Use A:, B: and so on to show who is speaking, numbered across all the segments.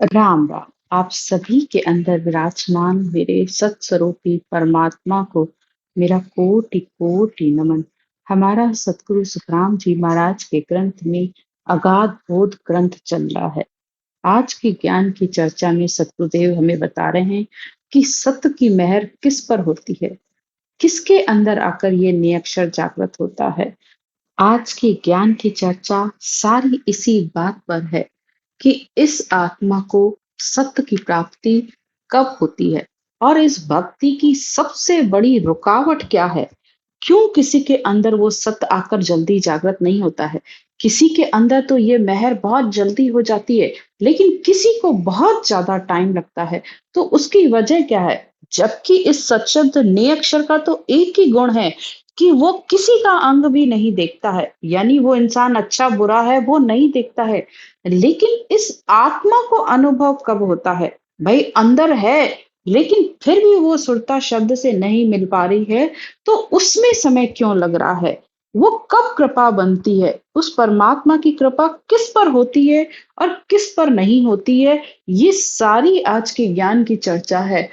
A: राम राम। आप सभी के अंदर विराजमान मेरे सत्स्वरूपी परमात्मा को मेरा कोटि कोटि नमन। हमारा सतगुरु सुखराम जी महाराज के ग्रंथ में अगाध बोध ग्रंथ चल रहा है। आज की ज्ञान की चर्चा में सतगुरुदेव हमें बता रहे हैं कि सत्य की मेहर किस पर होती है, किसके अंदर आकर ये नियक्षर जागृत होता है। आज की ज्ञान की चर्चा सारी इसी बात पर है कि इस आत्मा को सत्य की प्राप्ति कब होती है और इस भक्ति की सबसे बड़ी रुकावट क्या है। क्यों किसी के अंदर वो सत्य आकर जल्दी जागृत नहीं होता है। किसी के अंदर तो ये मेहर बहुत जल्दी हो जाती है, लेकिन किसी को बहुत ज्यादा टाइम लगता है। तो उसकी वजह क्या है? जबकि इस सच्चिद नियक्षर का तो एक ही गुण है कि वो किसी का अंग भी नहीं देखता है, यानी वो इंसान अच्छा बुरा है वो नहीं देखता है। लेकिन इस आत्मा को अनुभव कब होता है? भाई अंदर है, लेकिन फिर भी वो सुरता शब्द से नहीं मिल पा रही है। तो उसमें समय क्यों लग रहा है? वो कब कृपा बनती है? उस परमात्मा की कृपा किस पर होती है और किस पर नहीं होती है? ये सारी आज के ज्ञान की चर्चा है।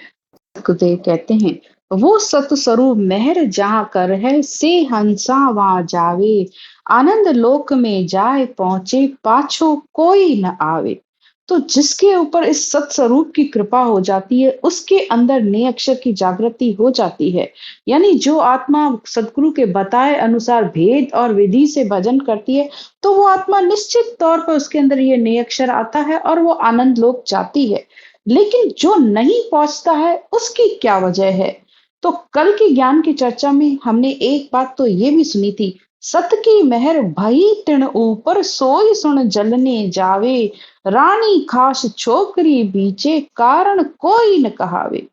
A: गुरुदेव कहते हैं, वो सतस्वरूप मेहर जहाँ कर है से हंसा वहां जावे, आनंद लोक में जाए पहुंचे पाछो कोई न आवे। तो जिसके ऊपर इस सत्स्वरूप की कृपा हो जाती है उसके अंदर नए अक्षर की जागृति हो जाती है। यानी जो आत्मा सदगुरु के बताए अनुसार भेद और विधि से भजन करती है, तो वो आत्मा निश्चित तौर पर उसके अंदर ये नए अक्षर आता है और वो आनंद लोक जाती है। लेकिन जो नहीं पहुंचता है उसकी क्या वजह है? तो कल की ज्ञान की चर्चा में हमने एक बात तो ये भी सुनी थी, सत की मेहर भई तिण ऊपर सोई सुन जलने जावे, रानी खास छोकरी बीचे कारण कोई न कहावे।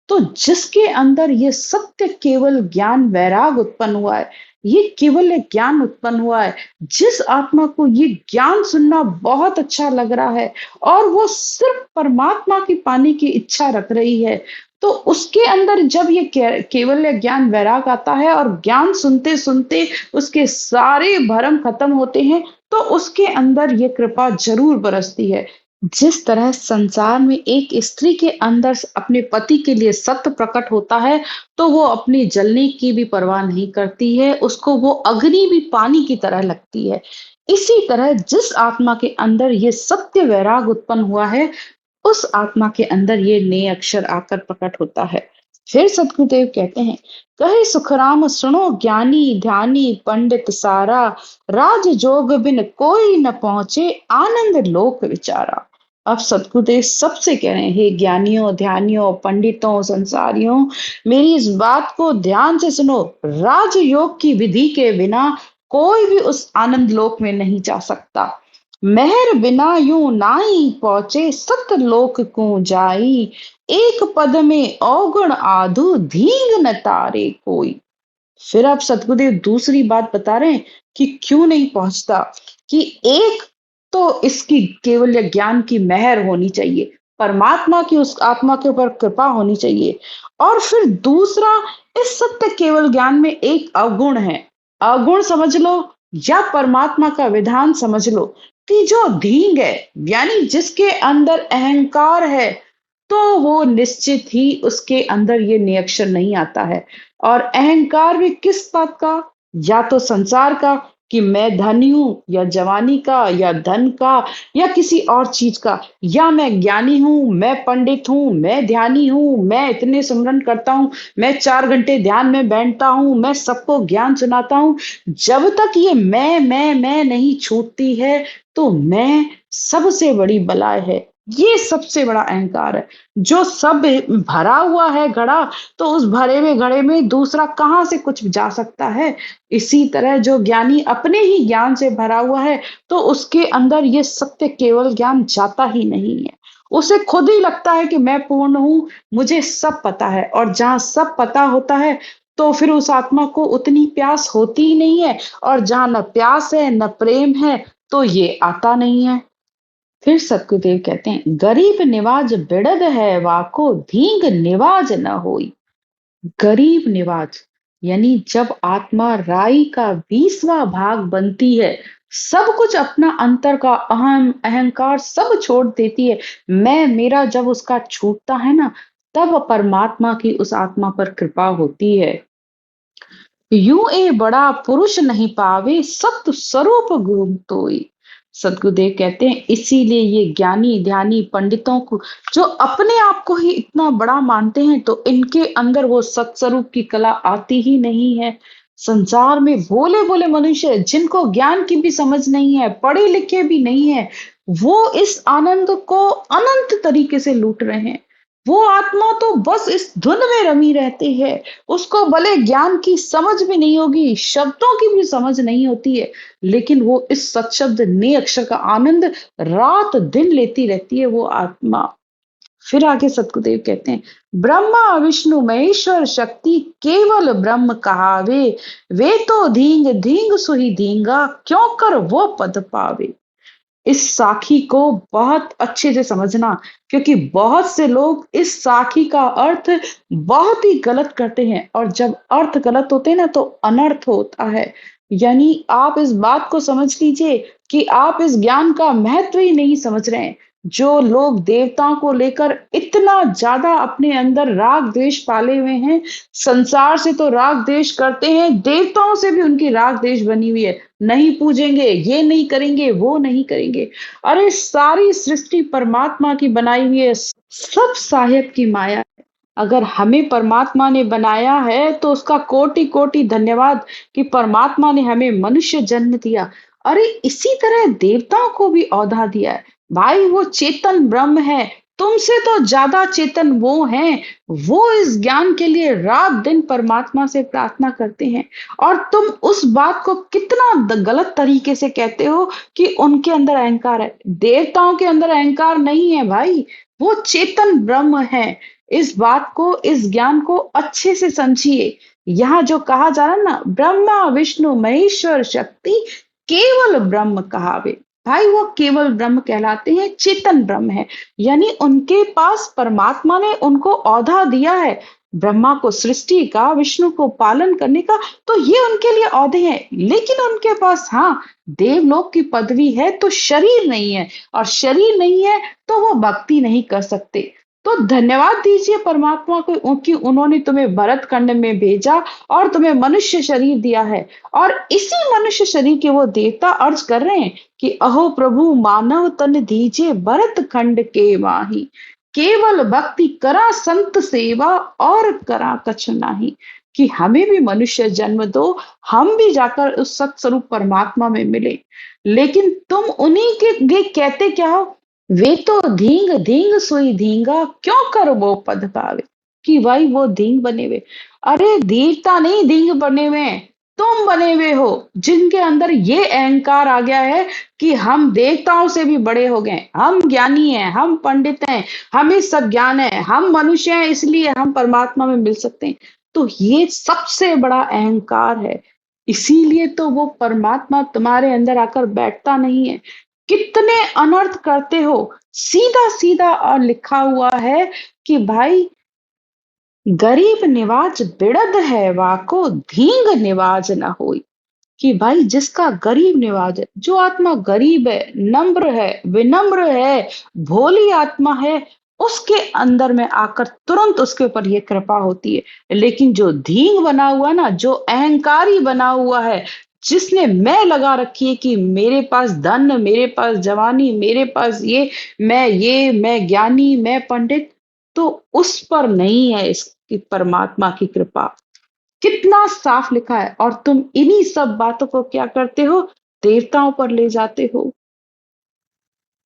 A: तो जिसके अंदर ये सत्य केवल ज्ञान वैराग उत्पन्न हुआ है, ये केवल एक ज्ञान उत्पन्न हुआ है, जिस आत्मा को ये ज्ञान सुनना बहुत अच्छा लग रहा है और वो सिर्फ परमात्मा की पाने की इच्छा रख रही है, तो उसके अंदर जब ये केवल ज्ञान वैराग आता है और ज्ञान सुनते सुनते उसके सारे भरम खत्म होते हैं, तो उसके अंदर ये कृपा जरूर बरसती है। जिस तरह संसार में एक स्त्री के अंदर अपने पति के लिए सत्य प्रकट होता है, तो वो अपनी जलने की भी परवाह नहीं करती है, उसको वो अग्नि भी पानी की तरह लगती है। इसी तरह जिस आत्मा के अंदर ये सत्य वैराग उत्पन्न हुआ है, उस आत्मा के अंदर ये नए अक्षर आकर प्रकट होता है। फिर सदगुरुदेव कहते हैं, कहे सुखराम सुनो ज्ञानी ध्यानी पंडित सारा, राज जोग बिन कोई न पहुंचे आनंद लोक विचारा। अब सदगुरुदेव सबसे कह रहे हैं, हे ज्ञानियों ध्यानियों पंडितों संसारियों, मेरी इस बात को ध्यान से सुनो। राजयोग की विधि के बिना कोई भी उस आनंद लोक में नहीं जा सकता। मेहर बिना यूं नाई पहुंचे सतलोक को जाई, एक पद में अवगुण आधु धींग न तारे कोई। फिर आप सतगुरुदेव दूसरी बात बता रहे हैं कि क्यों नहीं पहुंचता, कि एक तो इसकी केवल ज्ञान की मेहर होनी चाहिए, परमात्मा की उस आत्मा के ऊपर कृपा होनी चाहिए। और फिर दूसरा, इस सत्य केवल ज्ञान में एक अवगुण है। अवगुण समझ लो या परमात्मा का विधान समझ लो, कि जो धींग है यानी जिसके अंदर अहंकार है, तो वो निश्चित ही उसके अंदर ये नियक्षर नहीं आता है। और अहंकार भी किस बात का? या तो संसार का, कि मैं धनी हूं, या जवानी का, या धन का, या किसी और चीज का, या मैं ज्ञानी हूं, मैं पंडित हूं, मैं ध्यानी हूं, मैं इतने सुमरन करता हूं, मैं 4 घंटे ध्यान में बैठता हूं, मैं सबको ज्ञान सुनाता हूं। जब तक ये मैं नहीं छूटती है, तो मैं सबसे बड़ी बलाय है। ये सबसे बड़ा अहंकार है। जो सब भरा हुआ है घड़ा, तो उस भरे हुए घड़े में दूसरा कहाँ से कुछ जा सकता है। इसी तरह जो ज्ञानी अपने ही ज्ञान से भरा हुआ है, तो उसके अंदर ये सत्य केवल ज्ञान जाता ही नहीं है। उसे खुद ही लगता है कि मैं पूर्ण हूं, मुझे सब पता है। और जहां सब पता होता है, तो फिर उस आत्मा को उतनी प्यास होती ही नहीं है। और जहां न प्यास है न प्रेम है, तो ये आता नहीं है। फिर सतगुरुदेव कहते हैं, गरीब निवाज बिड़द है वाको धींग निवाज न होई। गरीब निवाज यानी जब आत्मा राई का 20वां भाग बनती है, सब कुछ अपना अंतर का अहंकार सब छोड़ देती है। मैं, मेरा जब उसका छूटता है ना, तब परमात्मा की उस आत्मा पर कृपा होती है। यूं ए बड़ा पुरुष नहीं पावे, सत्व स्वरूप गुरु तोई। सदगुरुदेव कहते हैं इसीलिए ये ज्ञानी ध्यानी पंडितों को जो अपने आप को ही इतना बड़ा मानते हैं, तो इनके अंदर वो सत्स्वरूप की कला आती ही नहीं है। संसार में भोले भोले मनुष्य जिनको ज्ञान की भी समझ नहीं है, पढ़े लिखे भी नहीं है, वो इस आनंद को अनंत तरीके से लूट रहे हैं। वो आत्मा तो बस इस धुन में रमी रहती है। उसको भले ज्ञान की समझ भी नहीं होगी, शब्दों की भी समझ नहीं होती है, लेकिन वो इस सत्शब्द ने अक्षर का आनंद रात दिन लेती रहती है वो आत्मा। फिर आगे सतगुरुदेव कहते हैं, ब्रह्मा विष्णु महेश्वर शक्ति केवल ब्रह्म कहावे, वे तो धींग धींग सुही धींगा, क्यों कर वो पद पावे। इस साखी को बहुत अच्छे से समझना, क्योंकि बहुत से लोग इस साखी का अर्थ बहुत ही गलत करते हैं, और जब अर्थ गलत होते हैं ना, तो अनर्थ होता है। यानी आप इस बात को समझ लीजिए कि आप इस ज्ञान का महत्व ही नहीं समझ रहे हैं। जो लोग देवताओं को लेकर इतना ज्यादा अपने अंदर राग द्वेष पाले हुए हैं, संसार से तो राग द्वेष करते हैं, देवताओं से भी उनकी राग द्वेष बनी हुई है। नहीं पूजेंगे, ये नहीं करेंगे, वो नहीं करेंगे। अरे सारी सृष्टि परमात्मा की बनाई हुई है, सब साहेब की माया। अगर हमें परमात्मा ने बनाया है तो उसका कोटि कोटि धन्यवाद कि परमात्मा ने हमें मनुष्य जन्म दिया। अरे इसी तरह देवताओं को भी औधा दिया है। भाई वो चेतन ब्रह्म है, तुमसे तो ज्यादा चेतन वो हैं। वो इस ज्ञान के लिए रात दिन परमात्मा से प्रार्थना करते हैं, और तुम उस बात को कितना गलत तरीके से कहते हो कि उनके अंदर अहंकार है। देवताओं के अंदर अहंकार नहीं है भाई, वो चेतन ब्रह्म है। इस बात को, इस ज्ञान को अच्छे से समझिए। यहाँ जो कहा जा रहा है ना, ब्रह्मा विष्णु महेश्वर शक्ति केवल ब्रह्म कहावे, भाई वो केवल ब्रह्म कहलाते हैं, चेतन ब्रह्म है। यानी उनके पास परमात्मा ने उनको औधा दिया है, ब्रह्मा को सृष्टि का, विष्णु को पालन करने का, तो ये उनके लिए औधे हैं। लेकिन उनके पास हाँ, देवलोक की पदवी है, तो शरीर नहीं है, और शरीर नहीं है तो वो भक्ति नहीं कर सकते। तो धन्यवाद दीजिए परमात्मा को कि उन्होंने तुम्हें भरत खंड में भेजा और तुम्हें मनुष्य शरीर दिया है। और इसी मनुष्य शरीर के वो देवता अर्ज कर रहे हैं कि अहो प्रभु मानव तन दीजिए भरत खंड के माही, केवल भक्ति करा संत सेवा और करा कछ नाही। कि हमें भी मनुष्य जन्म दो, हम भी जाकर उस सत्स्वरूप परमात्मा में मिले। लेकिन तुम उन्हीं के लिए कहते क्या हो, वे तो धींग धींग सोई धींगा, क्यों कर वो पद पावे। कि भाई वो धींग बने हुए, अरे देवता नहीं धींग बने हुए हैं, तुम बने हुए हो, जिनके अंदर ये अहंकार आ गया है कि हम देवताओं से भी बड़े हो गए, हम ज्ञानी हैं, हम पंडित हैं, हमें सब ज्ञान है, हम मनुष्य हैं, इसलिए हम परमात्मा में मिल सकते हैं। तो ये सबसे बड़ा अहंकार है। इसीलिए तो वो परमात्मा तुम्हारे अंदर आकर बैठता नहीं है। कितने अनर्थ करते हो। सीधा सीधा और लिखा हुआ है कि भाई गरीब निवाज बिड़द है, वाको धींग निवाज न होई। कि भाई जिसका गरीब निवाज है, जो आत्मा गरीब है, नम्र है, विनम्र है, भोली आत्मा है, उसके अंदर में आकर तुरंत उसके ऊपर ये कृपा होती है। लेकिन जो धींग बना हुआ ना, जो अहंकारी बना हुआ है, जिसने मैं लगा रखी है कि मेरे पास धन, मेरे पास जवानी, मेरे पास ये मैं ज्ञानी, मैं पंडित, तो उस पर नहीं है इसकी परमात्मा की कृपा। कितना साफ लिखा है, और तुम इन्हीं सब बातों को क्या करते हो, देवताओं पर ले जाते हो।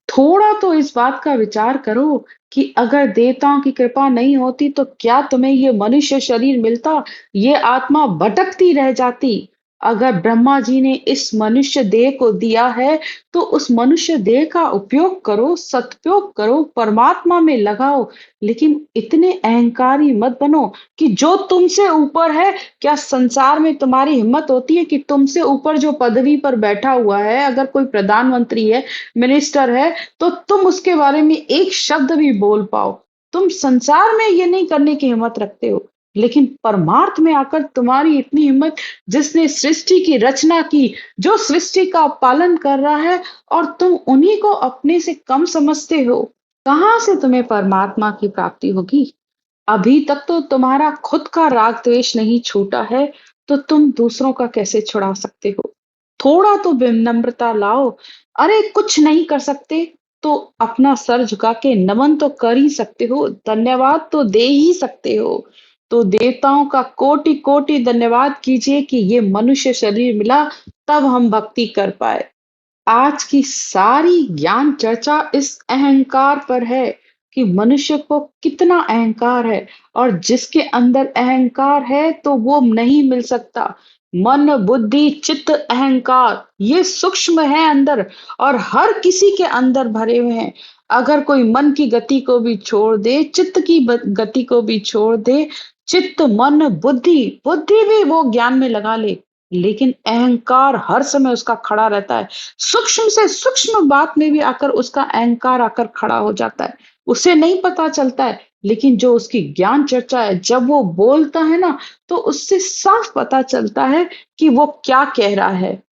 A: थोड़ा तो इस बात का विचार करो कि अगर देवताओं की कृपा नहीं होती तो क्या तुम्हें ये मनुष्य शरीर मिलता, ये आत्मा भटकती रह जाती। अगर ब्रह्मा जी ने इस मनुष्य देह को दिया है, तो उस मनुष्य देह का उपयोग करो, सदुपयोग करो, परमात्मा में लगाओ। लेकिन इतने अहंकारी मत बनो कि जो तुमसे ऊपर है, क्या संसार में तुम्हारी हिम्मत होती है कि तुमसे ऊपर जो पदवी पर बैठा हुआ है, अगर कोई प्रधानमंत्री है, मिनिस्टर है, तो तुम उसके बारे में एक शब्द भी बोल पाओ। तुम संसार में ये नहीं करने की हिम्मत रखते हो। लेकिन परमार्थ में आकर तुम्हारी इतनी हिम्मत, जिसने सृष्टि की रचना की, जो सृष्टि का पालन कर रहा है, और तुम उन्हीं को अपने से कम समझते हो। कहाँ से तुम्हें परमात्मा की प्राप्ति होगी? अभी तक तो तुम्हारा खुद का राग द्वेष नहीं छूटा है, तो तुम दूसरों का कैसे छुड़ा सकते हो? थोड़ा तो विनम्रता लाओ। अरे कुछ नहीं कर सकते तो अपना सर झुका के नमन तो कर ही सकते हो, धन्यवाद तो दे ही सकते हो। तो देवताओं का कोटि कोटि धन्यवाद कीजिए कि ये मनुष्य शरीर मिला, तब हम भक्ति कर पाए। आज की सारी ज्ञान चर्चा इस अहंकार पर है कि मनुष्य को कितना अहंकार है, और जिसके अंदर अहंकार है तो वो नहीं मिल सकता। मन बुद्धि चित्त अहंकार ये सूक्ष्म है अंदर, और हर किसी के अंदर भरे हुए हैं। अगर कोई मन की गति को भी छोड़ दे, चित्त की गति को भी छोड़ दे, चित्त मन बुद्धि बुद्धि भी वो ज्ञान में लगा ले, लेकिन अहंकार हर समय उसका खड़ा रहता है। सूक्ष्म से सूक्ष्म बात में भी आकर उसका अहंकार आकर खड़ा हो जाता है। उसे नहीं पता चलता है, लेकिन जो उसकी ज्ञान चर्चा है, जब वो बोलता है ना, तो उससे साफ पता चलता है कि वो क्या कह रहा है।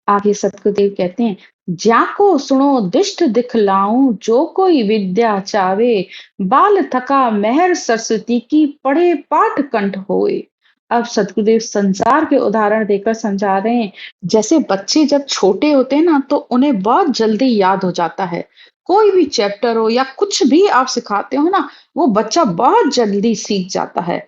A: आगे सतगुरुदेव कहते हैं, जाको सुनो दिष्ट दिखलाऊं, जो कोई विद्या चावे, बाल थका महर सरस्वती की, पढ़े पाठ कंठ होए। अब सतगुरुदेव संसार के उदाहरण देकर समझा रहे हैं। जैसे बच्चे जब छोटे होते हैं ना, तो उन्हें बहुत जल्दी याद हो जाता है। कोई भी चैप्टर हो या कुछ भी आप सिखाते हो ना, वो बच्चा बहुत जल्दी सीख जाता है।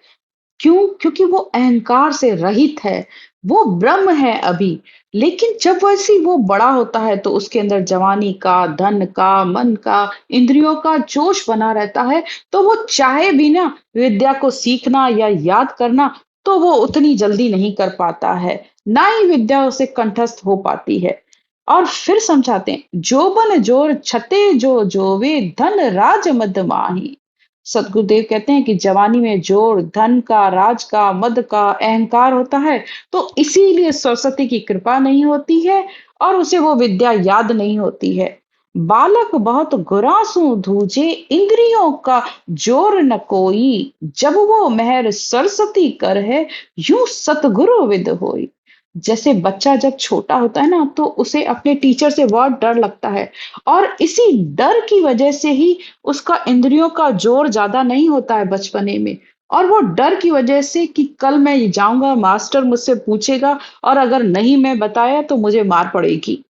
A: क्यों? क्योंकि वो अहंकार से रहित है, वो ब्रह्म है अभी। लेकिन जब वैसे वो बड़ा होता है, तो उसके अंदर जवानी का, धन का, मन का, इंद्रियों का जोश बना रहता है, तो वो चाहे भी ना विद्या को सीखना या याद करना, तो वो उतनी जल्दी नहीं कर पाता है, ना ही विद्या उसे कंठस्थ हो पाती है। और फिर समझाते हैं, जोबन जोर छते जो जोवे, धन राज मद माही। सदगुरुदेव कहते हैं कि जवानी में जोर, धन का, राज का, मद का, अहंकार होता है, तो इसीलिए सरस्वती की कृपा नहीं होती है, और उसे वो विद्या याद नहीं होती है। बालक बहुत गुरासु धूजे, इंद्रियों का जोर न कोई, जब वो मेहर सरस्वती कर है, यूं सतगुरु विद होई। जैसे बच्चा जब छोटा होता है ना, तो उसे अपने टीचर से बहुत डर लगता है, और इसी डर की वजह से ही उसका इंद्रियों का जोर ज्यादा नहीं होता है बचपने में। और वो डर की वजह से कि कल मैं जाऊंगा, मास्टर मुझसे पूछेगा, और अगर नहीं मैं बताया तो मुझे मार पड़ेगी,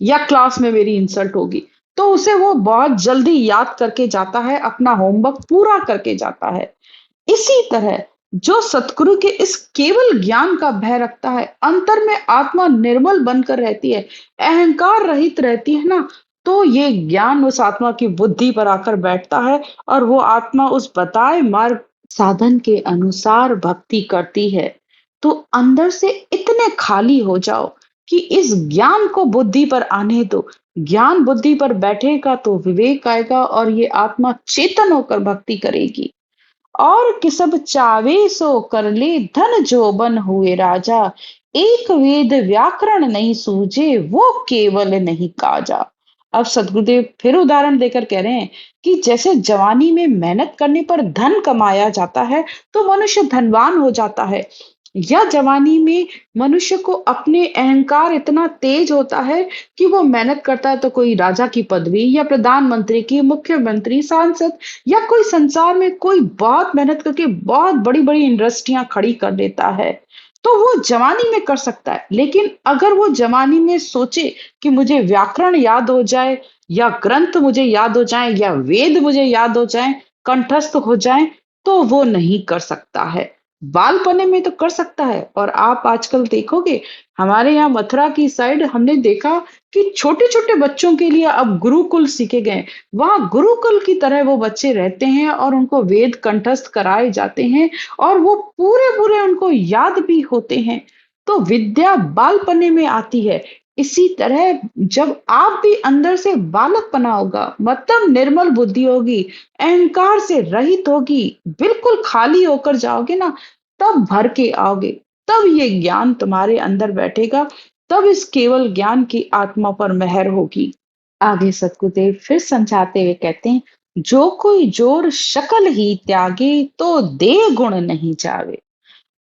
A: या क्लास में मेरी इंसल्ट होगी, तो उसे वो बहुत जल्दी याद करके जाता है, अपना होमवर्क पूरा करके जाता है। इसी तरह जो सतगुरु के इस केवल ज्ञान का भय रखता है, अंतर में आत्मा निर्मल बनकर रहती है, अहंकार रहित रहती है ना, तो ये ज्ञान उस आत्मा की बुद्धि पर आकर बैठता है, और वो आत्मा उस बताए मार्ग साधन के अनुसार भक्ति करती है। तो अंदर से इतने खाली हो जाओ कि इस ज्ञान को बुद्धि पर आने दो। ज्ञान बुद्धि पर बैठेगा तो विवेक आएगा, और ये आत्मा चेतन होकर भक्ति करेगी। और किसब चावे सो कर ले, धन जोबन हुए राजा, एक वेद व्याकरण नहीं सूझे, वो केवल नहीं काजा। अब सदगुरुदेव फिर उदाहरण देकर कह रहे हैं कि जैसे जवानी में मेहनत करने पर धन कमाया जाता है, तो मनुष्य धनवान हो जाता है, या जवानी में मनुष्य को अपने अहंकार इतना तेज होता है कि वो मेहनत करता है, तो कोई राजा की पदवी, या प्रधानमंत्री की, मुख्यमंत्री, सांसद, या कोई संसार में कोई बहुत मेहनत करके बहुत बड़ी-बड़ी इंडस्ट्रियां खड़ी कर देता है, तो वो जवानी में कर सकता है। लेकिन अगर वो जवानी में सोचे कि मुझे व्याकरण याद हो जाए, या ग्रंथ मुझे याद हो जाए, या वेद मुझे याद हो जाए, कंठस्थ हो जाए, तो वो नहीं कर सकता है। बालपने में तो कर सकता है। और आप आजकल देखोगे, हमारे यहाँ मथुरा की साइड हमने देखा कि छोटे-छोटे बच्चों के लिए अब गुरुकुल सीखे गए। वहाँ गुरुकुल की तरह वो बच्चे रहते हैं, और उनको वेद कंठस्थ कराए जाते हैं, और वो पूरे-पूरे उनको याद भी होते हैं। तो विद्या बालपने में आती है। इसी तरह जब आप भी अंदर से बालकपना होगा, मतलब निर्मल बुद्धि होगी, अहंकार से रहित होगी, बिल्कुल खाली होकर जाओगे ना, तब भर के आओगे, तब ये ज्ञान तुम्हारे अंदर बैठेगा, तब इस केवल ज्ञान की आत्मा पर मेहर होगी। आगे सतगुरुदेव फिर समझाते हुए कहते हैं, जो कोई जोर शकल ही त्यागे, तो देह गुण नहीं जावे।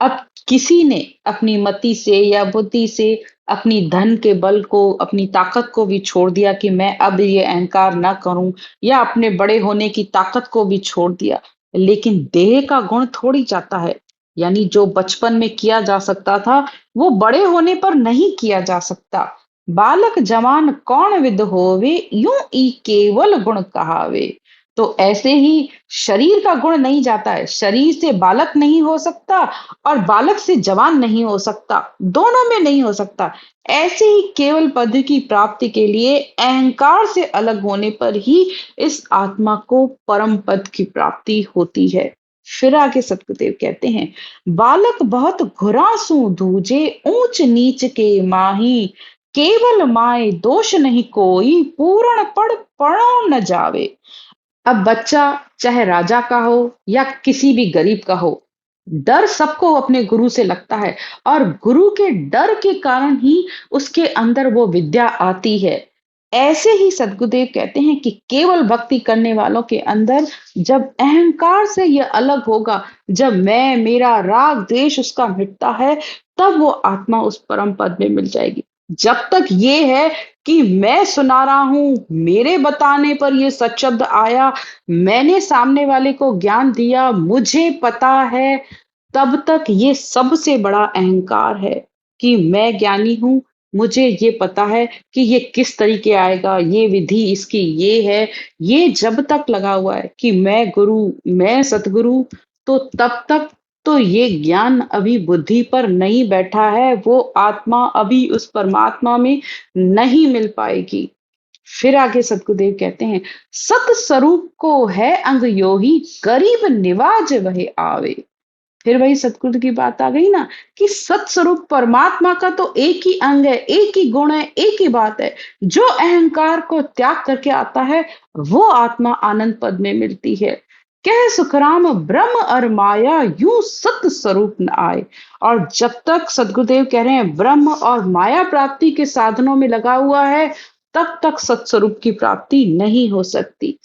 A: अब किसी ने अपनी मति से या बुद्धि से अपनी धन के बल को, अपनी ताकत को भी छोड़ दिया कि मैं अब ये अहंकार ना करूं, या अपने बड़े होने की ताकत को भी छोड़ दिया, लेकिन देह का गुण थोड़ी जाता है। यानी जो बचपन में किया जा सकता था, वो बड़े होने पर नहीं किया जा सकता। बालक जवान कौन विद होवे, यूं ई केवल गुण कहावे। तो ऐसे ही शरीर का गुण नहीं जाता है, शरीर से बालक नहीं हो सकता और बालक से जवान नहीं हो सकता, दोनों में नहीं हो सकता। ऐसे ही केवल पद की प्राप्ति के लिए अहंकार से अलग होने पर ही इस आत्मा को परम पद की प्राप्ति होती है। फिर आगे सतगुरुदेव कहते हैं, बालक बहुत घुरासू दूजे, ऊंच नीच के माही, केवल माए दोष नहीं कोई, पूर्ण पढ़ पढ़ो न जावे। अब बच्चा चाहे राजा का हो या किसी भी गरीब का हो, डर सबको अपने गुरु से लगता है, और गुरु के डर के कारण ही उसके अंदर वो विद्या आती है। ऐसे ही सदगुरुदेव कहते हैं कि केवल भक्ति करने वालों के अंदर जब अहंकार से यह अलग होगा, जब मैं मेरा राग द्वेष उसका मिटता है, तब वो आत्मा उस परम पद में मिल जाएगी। जब तक ये है कि मैं सुना रहा हूँ, मेरे बताने पर ये सच शब्द आया, मैंने सामने वाले को ज्ञान दिया, मुझे पता है, तब तक ये सबसे बड़ा अहंकार है कि मैं ज्ञानी हूँ, मुझे ये पता है कि ये किस तरीके आएगा, ये विधि इसकी ये है। ये जब तक लगा हुआ है कि मैं गुरु, मैं सतगुरु, तो तब तक तो ये ज्ञान अभी बुद्धि पर नहीं बैठा है, वो आत्मा अभी उस परमात्मा में नहीं मिल पाएगी। फिर आगे सतगुरुदेव कहते हैं, सत स्वरूप को है अंग योही, गरीब निवाज वह आवे। फिर वही सतगुरु की बात आ गई ना, कि सत स्वरूप परमात्मा का तो एक ही अंग है, एक ही गुण है, एक ही बात है। जो अहंकार को त्याग करके आता है, वो आत्मा आनंद पद में मिलती है। कह सुखराम ब्रह्म और माया, यूं सत स्वरूप न आए। और जब तक सदगुरुदेव कह रहे हैं ब्रह्म और माया प्राप्ति के साधनों में लगा हुआ है, तब तक सत्स्वरूप की प्राप्ति नहीं हो सकती।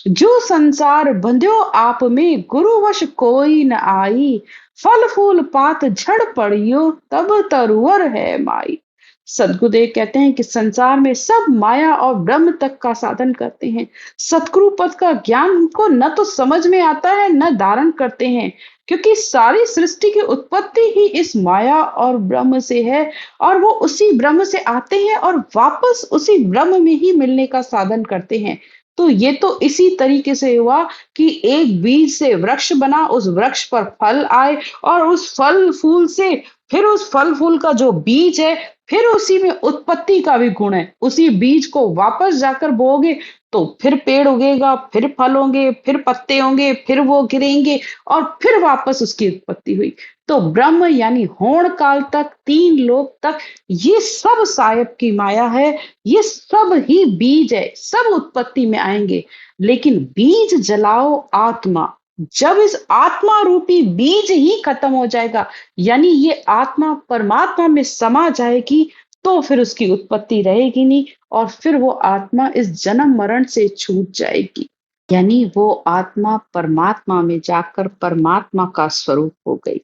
A: जो संसार बंध्यो आप में, गुरुवश कोई न आई, फल फूल पात झड़ पड़ियो, तब तरुवर है माई। सदगुरुदेव कहते हैं कि संसार में सब माया और ब्रह्म तक का साधन करते हैं, सतगुरु पद का ज्ञान उनको न तो समझ में आता है न धारण करते हैं, क्योंकि सारी सृष्टि की उत्पत्ति ही इस माया और ब्रह्म से है, और वो उसी ब्रह्म से आते हैं और वापस उसी ब्रह्म में ही मिलने का साधन करते हैं। तो ये तो इसी तरीके से हुआ कि एक बीज से वृक्ष बना, उस वृक्ष पर फल आए, और उस फल फूल से फिर उस फल फूल का जो बीज है, फिर उसी में उत्पत्ति का भी गुण है। उसी बीज को वापस जाकर बोओगे तो फिर पेड़ उगेगा, फिर फल होंगे, फिर पत्ते होंगे, फिर वो गिरेंगे, और फिर वापस उसकी उत्पत्ति हुई। तो ब्रह्म यानी होण काल तक, तीन लोक तक, ये सब सायब की माया है, ये सब ही बीज है, सब उत्पत्ति में आएंगे। लेकिन बीज जलाओ आत्मा, जब इस आत्मा रूपी बीज ही खत्म हो जाएगा, यानी ये आत्मा परमात्मा में समा जाएगी, तो फिर उसकी उत्पत्ति रहेगी नहीं, और फिर वो आत्मा इस जन्म मरण से छूट जाएगी। यानी वो आत्मा परमात्मा में जाकर परमात्मा का स्वरूप हो गई।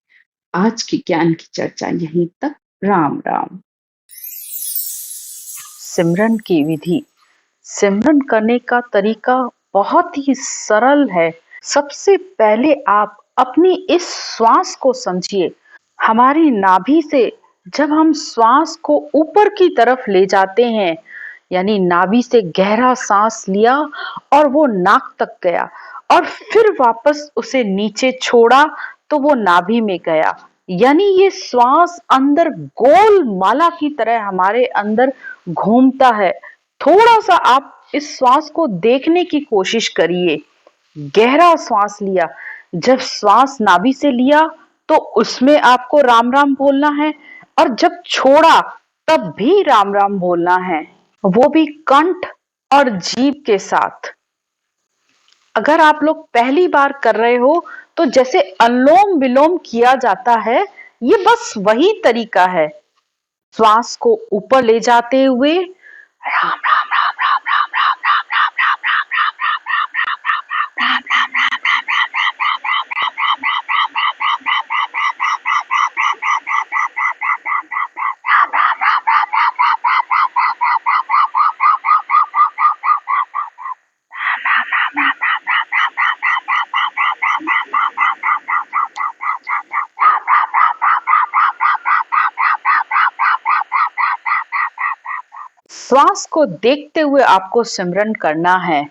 A: आज की ज्ञान की चर्चा यहीं तक। राम राम। सिमरन की विधि। सिमरन करने का तरीका बहुत ही सरल है। सबसे पहले आप अपनी इस श्वास को समझिए। हमारी नाभि से जब हम श्वास को ऊपर की तरफ ले जाते हैं, यानी नाभि से गहरा सांस लिया और वो नाक तक गया, और फिर वापस उसे नीचे छोड़ा तो वो नाभि में गया, यानी ये श्वास अंदर गोल माला की तरह हमारे अंदर घूमता है। थोड़ा सा आप इस श्वास को देखने की कोशिश करिए। गहरा श्वास लिया, जब श्वास नाभि से लिया तो उसमें आपको राम राम बोलना है, और जब छोड़ा तब भी राम राम बोलना है, वो भी कंठ और जीभ के साथ। अगर आप लोग पहली बार कर रहे हो तो जैसे अनुलोम विलोम किया जाता है, ये बस वही तरीका है। श्वास को ऊपर ले जाते हुए राम राम राम राम राम राम राम राम राम राम राम राम राम राम राम, श्वास को देखते हुए आपको सिमरन करना है।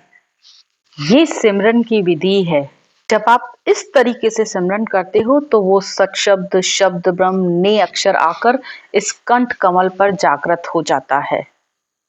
A: ये सिमरन की विधि है। जब आप इस तरीके से सिमरन करते हो तो वो सत्शब्द, शब्द ब्रह्म ने अक्षर आकर इस कंठ कमल पर जागृत हो जाता है।